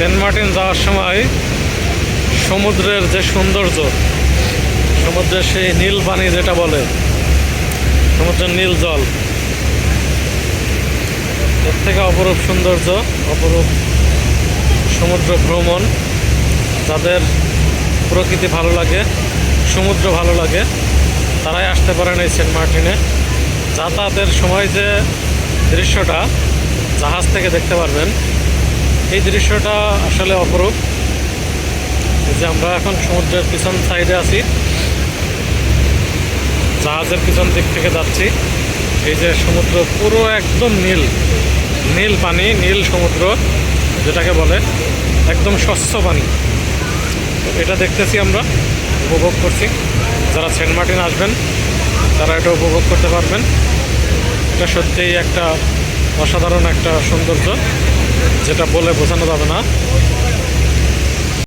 Saint Martin যাওয়ার সময় সমুদ্রের যে সৌন্দর্য, সমুদ্রের সেই নীল পানি যেটা বলে, সমুদ্রের নীল জল, এর থেকে অপরূপ সৌন্দর্য, অপরূপ সমুদ্র ভ্রমণ। যাদের প্রকৃতি ভালো লাগে, সমুদ্র ভালো লাগে, তারাই আসতে পারেন এই সেন্ট মার্টিনে। যাতায়াতের সময় যে দৃশ্যটা জাহাজ থেকে দেখতে পারবেন, এই দৃশ্যটা আসলে অপরূপ। এই যে আমরা এখন সমুদ্রের পিছন সাইডে আছি, জাহাজের পিছন দিক থেকে যাচ্ছি। এই যে সমুদ্র পুরো একদম নীল, নীল পানি, নীল সমুদ্র যেটাকে বলে, একদম স্বচ্ছ পানি। এটা দেখতেছি, আমরা উপভোগ করছি। যারা সেন্ট মার্টিন আসবেন তারা এটা উপভোগ করতে পারবেন। এটা সত্যিই একটা অসাধারণ একটা সৌন্দর্য, যেটা বলে বোঝানো যাবে না।